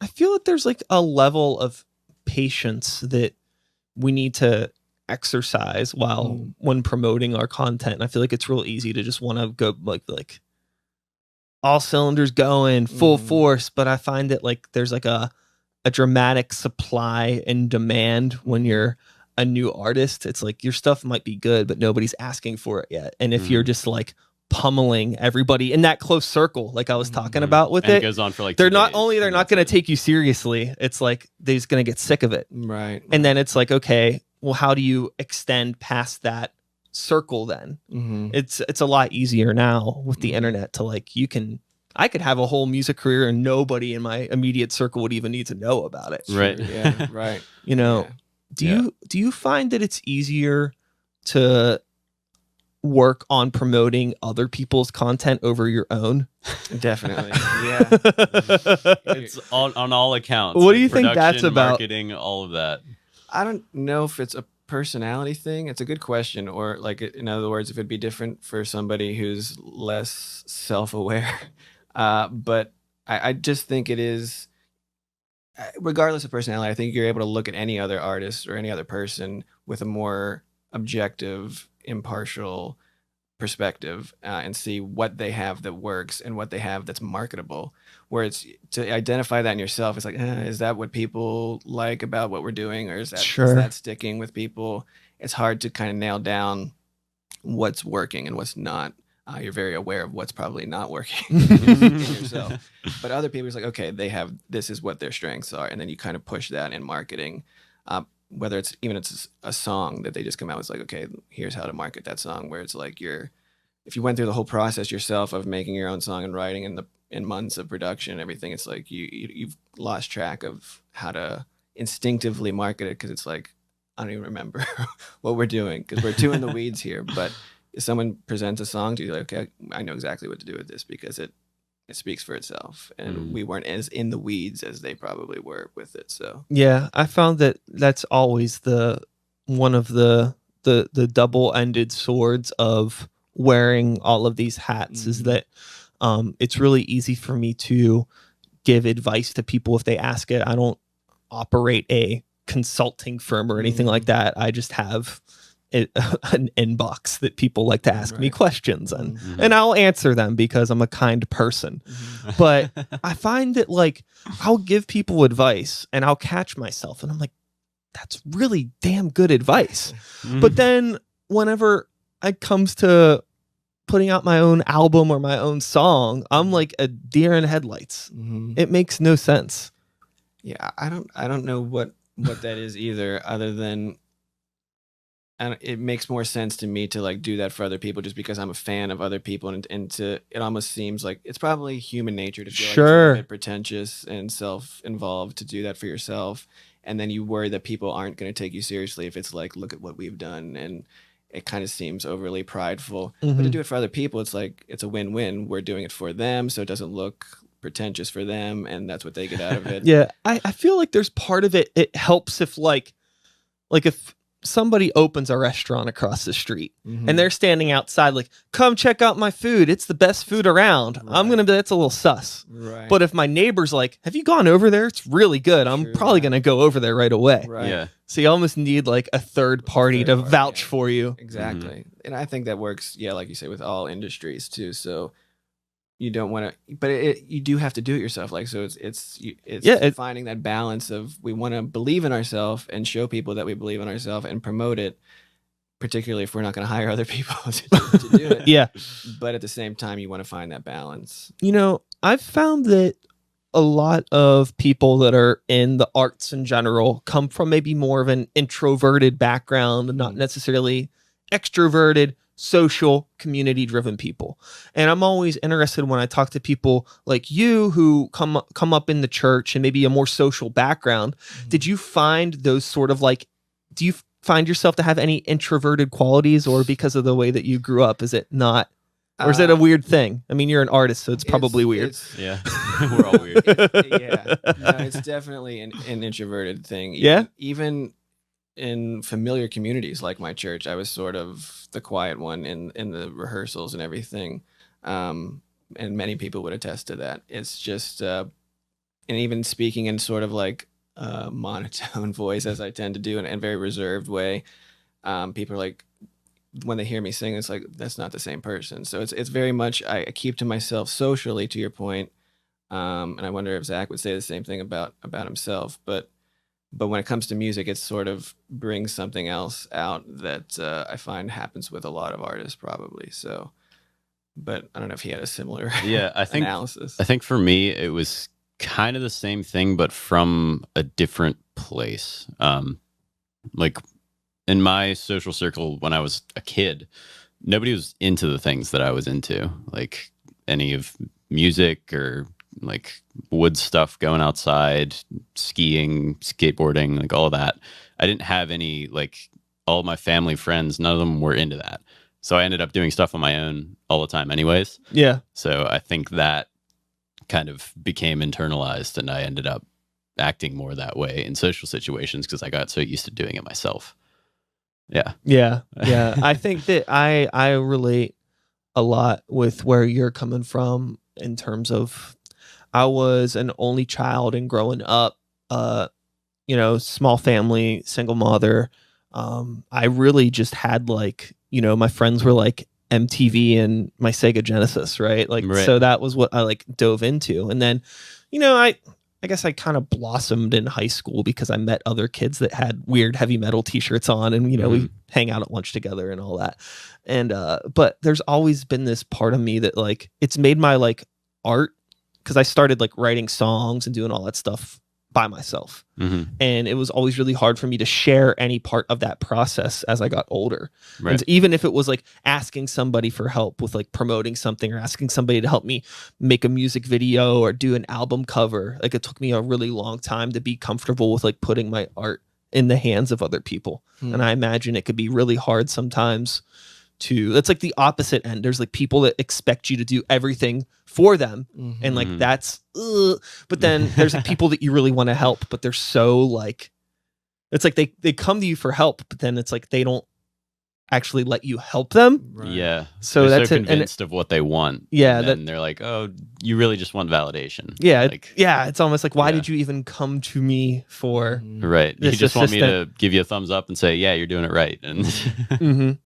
I feel like there's like a level of patience that we need to exercise while when promoting our content. And I feel like it's real easy to just want to go like all cylinders going full force, but I find that like there's like a dramatic supply and demand when you're a new artist. It's like your stuff might be good, but nobody's asking for it yet. And if you're just like pummeling everybody in that close circle, like I was talking about with it goes on for like they're 2 not days, only they're not going to take you seriously, it's like they're just going to get sick of it. Right. And then it's like, okay, well, how do you extend past that circle then? It's a lot easier now with the internet to like, I could have a whole music career and nobody in my immediate circle would even need to know about it. Right. Yeah. Right. You know, do you find that it's easier to work on promoting other people's content over your own? Definitely. Yeah. It's on all accounts. What do you think that's about? Marketing, all of that. I don't know if it's a personality thing. It's a good question. Or like, in other words, if it'd be different for somebody who's less self-aware. But I just think it is, regardless of personality, I think you're able to look at any other artist or any other person with a more objective, impartial perspective and see what they have that works and what they have that's marketable. Where it's to identify that in yourself, it's like, is that what people like about what we're doing, or is that sticking with people? It's hard to kind of nail down what's working and what's not. You're very aware of what's probably not working in yourself. But other people, it's like, okay, this is what their strengths are, and then you kind of push that in marketing. Whether it's a song that they just come out with, like, okay, here's how to market that song. Where it's like if you went through the whole process yourself of making your own song and writing in months of production and everything, it's like you've lost track of how to instinctively market it, because it's like, I don't even remember what we're doing because we're too in the weeds here. But if someone presents a song to you, like, okay, I know exactly what to do with this because it speaks for itself, and we weren't as in the weeds as they probably were with it. So yeah, I found that that's always one of the double-ended swords of wearing all of these hats is that it's really easy for me to give advice to people if they ask it. I don't operate a consulting firm or anything like that. I just have an inbox that people like to ask me questions and I'll answer them because I'm a kind person. But I find that like I'll give people advice and I'll catch myself and I'm like, that's really damn good advice. But then whenever it comes to putting out my own album or my own song, I'm like a deer in headlights. It makes no sense. Yeah, I don't know what that is either, other than, and it makes more sense to me to like do that for other people just because I'm a fan of other people, and it almost seems like it's probably human nature to feel like it's a bit pretentious and self-involved to do that for yourself, and then you worry that people aren't going to take you seriously if it's like, look at what we've done, and it kind of seems overly prideful. But to do it for other people, it's like it's a win-win. We're doing it for them, so it doesn't look pretentious for them, and that's what they get out of it. Yeah, I feel like there's part of it. It helps if like if somebody opens a restaurant across the street and they're standing outside like, come check out my food, it's the best food around. I'm gonna be, that's a little sus. But if my neighbor's like, have you gone over there, it's really good, I'm probably gonna go over there right away. Yeah. So you almost need like a third party to vouch for you. Exactly. And I think that works, like you say, with all industries too. So you don't want to, but you do have to do it yourself. Like, so it's finding that balance of, we want to believe in ourselves and show people that we believe in ourselves and promote it, particularly if we're not going to hire other people to do it. Yeah. But at the same time, you want to find that balance. You know, I've found that a lot of people that are in the arts in general come from maybe more of an introverted background and not necessarily extroverted, social, community-driven people. And I'm always interested when I talk to people like you who come up in the church and maybe a more social background. Did you find those sort of like, do you find yourself to have any introverted qualities, or because of the way that you grew up, is it not? Or is it a weird thing? I mean, you're an artist, so it's probably weird. Yeah, we're all weird. It's definitely an introverted thing. Even in familiar communities like my church, I was sort of the quiet one in the rehearsals and everything. And many people would attest to that. It's just and even speaking in sort of like a monotone voice as I tend to do in a very reserved way, people are like, when they hear me sing, it's like that's not the same person. So it's very much I keep to myself socially, to your point. And I wonder if Zach would say the same thing about himself. But when it comes to music, it sort of brings something else out that I find happens with a lot of artists, probably. So, but I don't know if he had a similar Yeah, analysis. I think for me it was kind of the same thing, but from a different place. Like in my social circle when I was a kid, nobody was into the things that I was into, like any of music or like wood stuff, going outside, skiing, skateboarding, like all of that. I didn't have any, like, all of my family friends, none of them were into that. So I ended up doing stuff on my own all the time anyways. Yeah. So I think that kind of became internalized and I ended up acting more that way in social situations because I got so used to doing it myself. Yeah. Yeah. Yeah. I think that I relate a lot with where you're coming from in terms of I was an only child and growing up, small family, single mother. I really just had like, my friends were like MTV and my Sega Genesis, right? Like, Right. so that was what I like dove into. And then, I guess I kind of blossomed in high school because I met other kids that had weird heavy metal t-shirts on and, we hang out at lunch together and all that. And, but there's always been this part of me that like, it's made my like art because I started like writing songs and doing all that stuff by myself. And it was always really hard for me to share any part of that process as I got older. Right. And even if it was like asking somebody for help with like promoting something or asking somebody to help me make a music video or do an album cover, like it took me a really long time to be comfortable with like putting my art in the hands of other people. And I imagine it could be really hard sometimes that's like the opposite end. There's like people that expect you to do everything for them. And like, that's, but then there's like people that you really want to help, but they're so like, it's like they come to you for help, but then it's like, they don't actually let you help them. Right. Yeah. So they're that's so convinced of what they want. Yeah. And then they're like, oh, you really just want validation. Yeah. Like, It's almost like, why yeah. did you even come to me for right. You this just want me assistant? to give you a thumbs up and say, yeah, you're doing it right. And